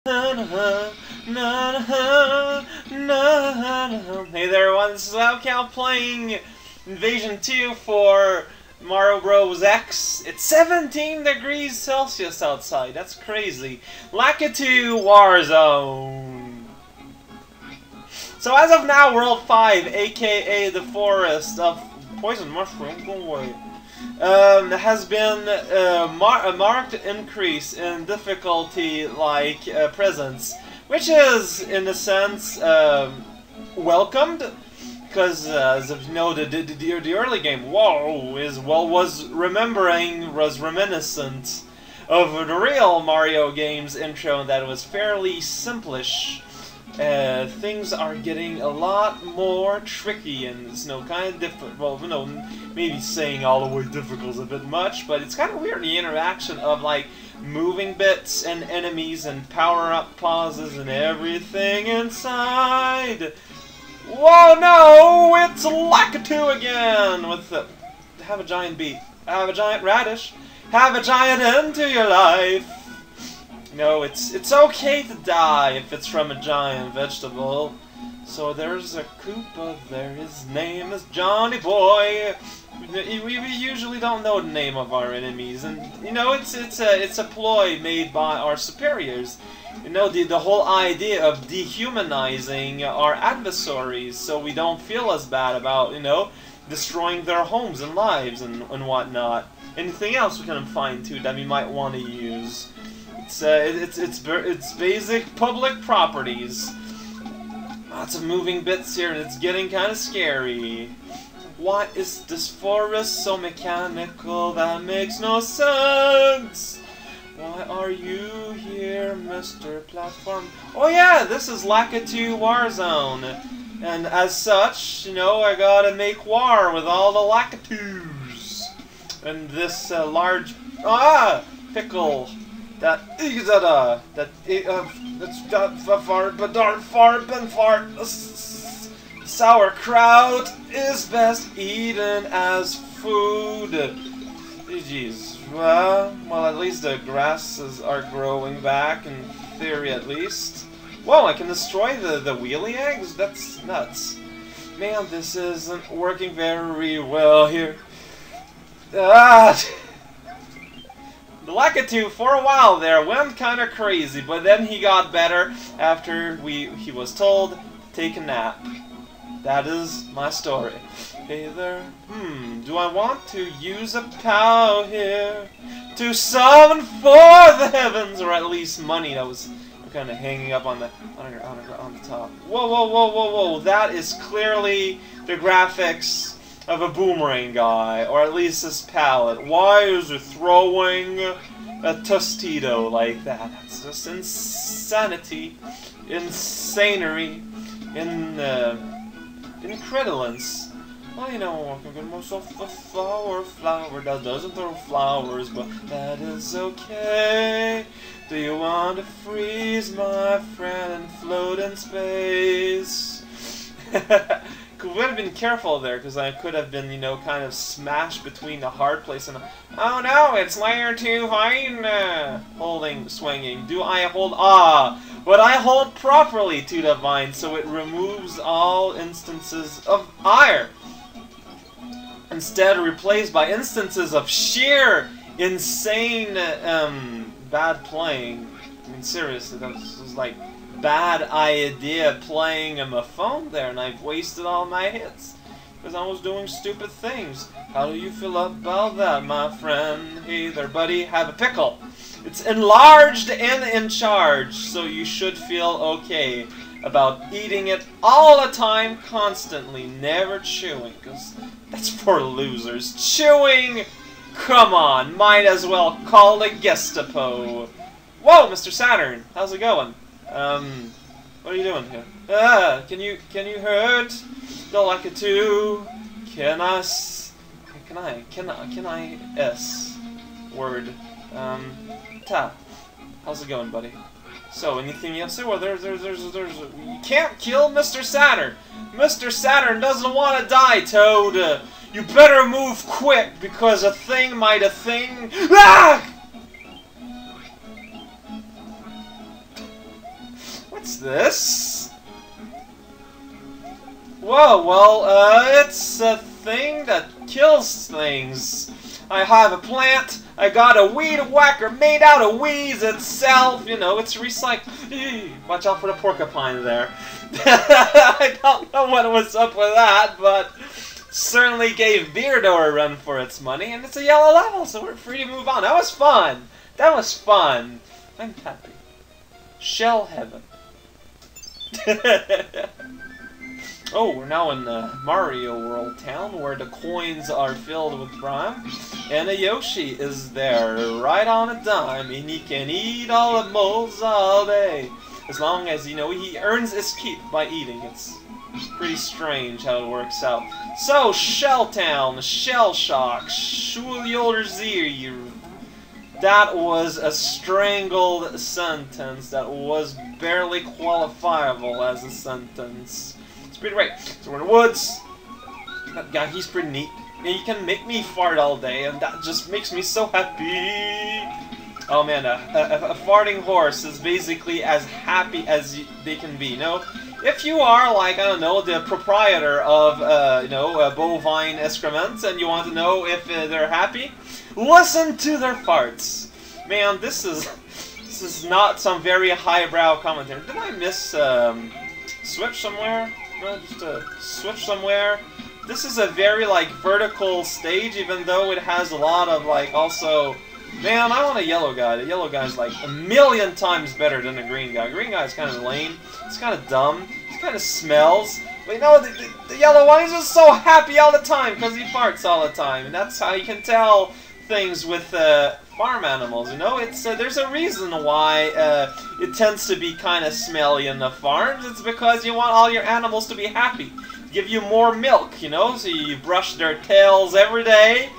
Hey there everyone, this is Lakitu playing Invasion 2 for Mario Bros. X. It's 17 degrees Celsius outside, that's crazy. Lakitu War Zone. So as of now, World 5, aka the Forest of Poison Mushroom, go away, has been a marked increase in difficulty, presence, which is, in a sense, welcomed, because, as you know, the early game, was reminiscent of the real Mario game's intro, and that it was fairly simplish. Things are getting a lot more tricky and it's kind of different. Well, maybe saying all the way difficult is a bit much, but it's kind of weird, the interaction of like moving bits and enemies and power-up pauses and everything inside. Whoa, no! It's Lakitu again with the have a giant beet, have a giant radish, have a giant end to your life. No, it's okay to die if it's from a giant vegetable. So there's a Koopa there, his name is Johnny Boy. We usually don't know the name of our enemies, and it's a ploy made by our superiors. The whole idea of dehumanizing our adversaries so we don't feel as bad about, destroying their homes and lives and whatnot. Anything else we can find too that we might want to use. It's basic public properties. Lots of moving bits here, and it's getting kind of scary. Why is this forest so mechanical? That makes no sense. Why are you here, Mr. Platform? Oh yeah, this is Lakitu War Zone, and as such, I gotta make war with all the Lakitus. And this large pickle. Sauerkraut is best eaten as food. Jeez. Well, at least the grasses are growing back, in theory at least. Whoa, I can destroy the wheelie eggs? That's nuts. Man, this isn't working very well here. The Lakitu, for a while there, went kind of crazy, but then he got better after he was told to take a nap. That is my story. Hey there, do I want to use a POW here to summon for the heavens, or at least money that was kind of hanging up on the top. Whoa, that is clearly the graphics of a boomerang guy, or at least his palette. Why is it throwing a Tostito like that? That's just insanity, insanery, incredulence. Well, I can get myself a flower that doesn't throw flowers, but that is okay. Do you want to freeze, my friend, and float in space? Would have been careful there, because I could have been, kind of smashed between the hard place and oh no, it's layer 2 vine swinging. Do I hold but I hold properly to the vine, so it removes all instances of ire. Instead, replaced by instances of sheer, insane, bad playing. I mean, seriously, that was like bad idea playing on my phone there, and I've wasted all my hits because I was doing stupid things. How do you feel about that, my friend? Hey there, buddy, have a pickle. It's enlarged and in charge, so you should feel okay about eating it all the time, constantly, never chewing, because that's for losers. Chewing? Come on, might as well call the Gestapo. Whoa, Mr. Saturn, how's it going? What are you doing here? Can you hurt the Lakitu? Can I S word? How's it going, buddy? So, anything else? Well, you can't kill Mr. Saturn. Mr. Saturn doesn't want to die, Toad. You better move quick, because a thing might a thing. Ah! What's this? Whoa, well, it's a thing that kills things. I have a plant, I got a weed whacker made out of weeds itself, you know, it's recycled. Watch out for the porcupine there. I don't know what was up with that, but certainly gave Beardo a run for its money, and it's a yellow level, so we're free to move on. That was fun. That was fun. I'm happy. Shell heaven. Oh, we're now in Mario World Town, where the coins are filled with brine, and a Yoshi is there, right on a dime, and he can eat all the moles all day, as long as, you know, he earns his keep by eating. It's pretty strange how it works out. So, Shell Town, Shell Shock, Schuljoderzir. That was a strangled sentence that was barely qualifiable as a sentence. It's pretty great. So we're in the woods. That guy, he's pretty neat. And he can make me fart all day, and that just makes me so happy. Oh man, a farting horse is basically as happy as they can be. You know, if you are like, I don't know, the proprietor of you know, bovine excrement, and you want to know if they're happy, listen to their farts. Man, this is not some very highbrow commentary. Did I miss switch somewhere? No, just switch somewhere. This is a very like vertical stage, even though it has a lot of like also. Man, I want a yellow guy. The yellow guy's like a million times better than the green guy. Green guy's kind of lame. It's kind of dumb. It kind of smells. But you know, the yellow one is just so happy all the time because he farts all the time, and that's how you can tell things with farm animals. You know, it's there's a reason why it tends to be kind of smelly in the farms. It's because you want all your animals to be happy, give you more milk. You know, so you brush their tails every day.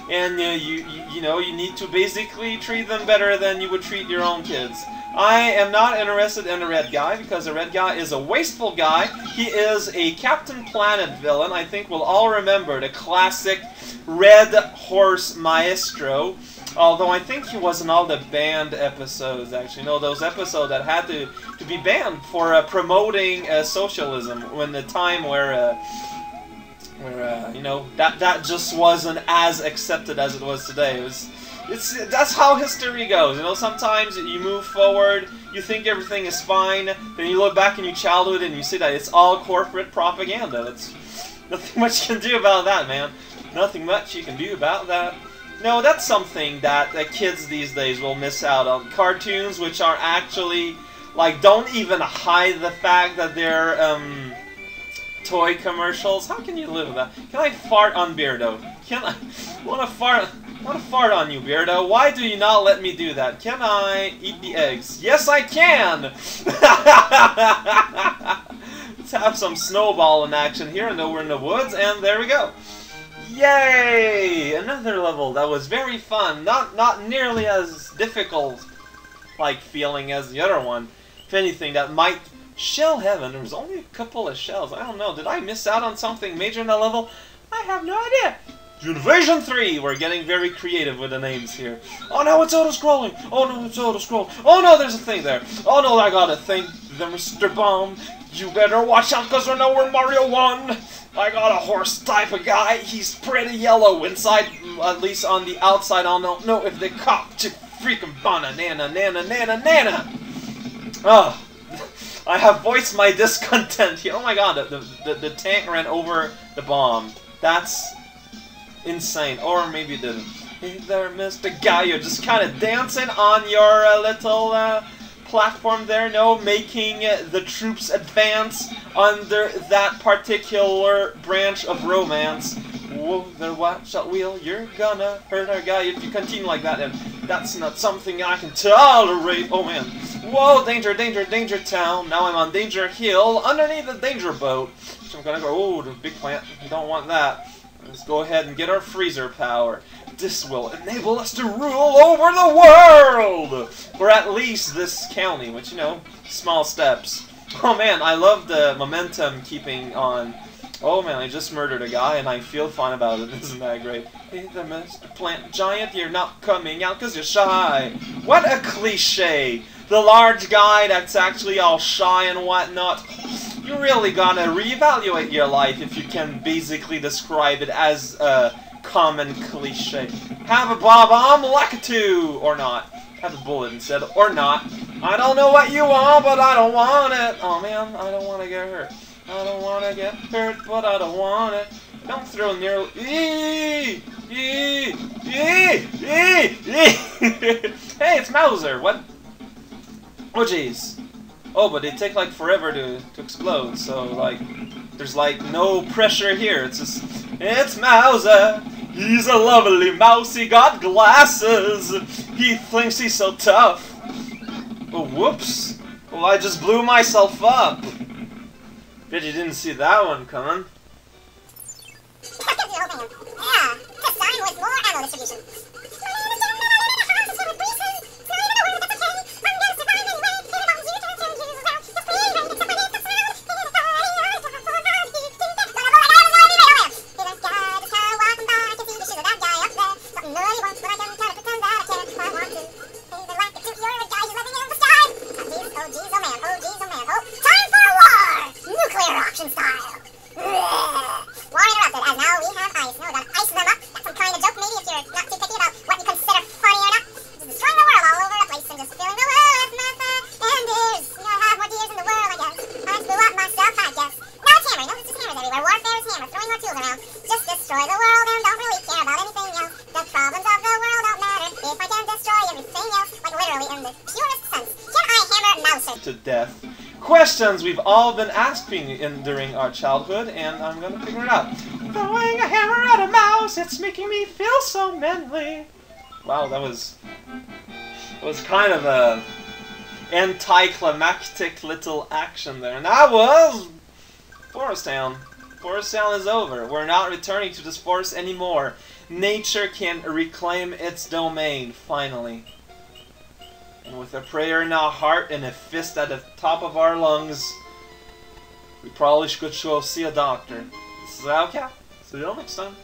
And you know, you need to basically treat them better than you would treat your own kids. I am not interested in the red guy, because the red guy is a wasteful guy. He is a Captain Planet villain. I think we'll all remember the classic Red Horse Maestro. Although I think he was in all the banned episodes, actually. No, those episodes that had to be banned for promoting socialism, when the time where you know, that just wasn't as accepted as it was today. That's how history goes. You know, sometimes you move forward, you think everything is fine, then you look back in your childhood and you see that it's all corporate propaganda. That's nothing much you can do about that, man. Nothing much you can do about that. No, that's something that kids these days will miss out on. Cartoons which are actually, like, don't even hide the fact that they're, toy commercials. How can you live with that? Can I fart on Beardo? Can I want to fart on you, Beardo? Why do you not let me do that? Can I eat the eggs? Yes, I can. Let's have some snowballing action here. I know we're in the woods, and there we go. Yay! Another level that was very fun. Not nearly as difficult like feeling as the other one. If anything, that might. Shell heaven, there was only a couple of shells. I don't know, did I miss out on something major in that level? I have no idea. Invasion 3, we're getting very creative with the names here. Oh no, it's auto-scrolling. Oh no, it's auto-scrolling. Oh no, there's a thing there. Oh no, I got a thing. The Mr. Bomb. You better watch out, because we're Mario 1. I got a horse type of guy. He's pretty yellow inside, at least on the outside. I don't know if they caught to freaking banana. Oh. I have voiced my discontent here. Oh my god, the tank ran over the bomb. That's insane. Or maybe it didn't. Hey there, Mr. Guy, you're just kind of dancing on your little platform there, no? Making the troops advance under that particular branch of romance. Whoa, the watch out wheel, you're gonna hurt our guy if you continue like that, and that's not something I can tolerate. Oh man. Whoa, danger, danger, danger town. Now I'm on Danger Hill, underneath the danger boat. So I'm gonna go, oh, the big plant, we don't want that. Let's go ahead and get our freezer power. This will enable us to rule over the world! Or at least this county, which, you know, small steps. Oh man, I love the momentum keeping on. Oh man, I just murdered a guy and I feel fine about it. Isn't that great? Hey there, Mr. Plant Giant, you're not coming out because you're shy. What a cliche! the large guy that's actually all shy and whatnot. You really gotta reevaluate your life if you can basically describe it as a common cliche. Have a bomb, Lakitu! Or not. Have a bullet instead, or not. I don't know what you want, but I don't want it. Oh man, I don't want to get hurt. I don't want to get hurt, but I don't want it. Don't throw nearly. Hey, it's Mauser. What? Oh jeez. Oh, but they take like forever to explode. So like, there's like no pressure here. It's just, it's Mauser. He's a lovely mouse. He got glasses. He thinks he's so tough. Oh, whoops. Well, I just blew myself up. Bet you didn't see that one coming. Yeah, just sign with more ammo distribution. To death. Questions we've all been asking during our childhood, and I'm gonna figure it out. Throwing a hammer at a mouse, it's making me feel so manly. Wow, that was kind of a anticlimactic little action there, and that was Forest Town. Forest Town is over. We're not returning to this forest anymore. Nature can reclaim its domain, finally. And with a prayer in our heart and a fist at the top of our lungs, we probably should go see a doctor. This is Outcast. See you all next time.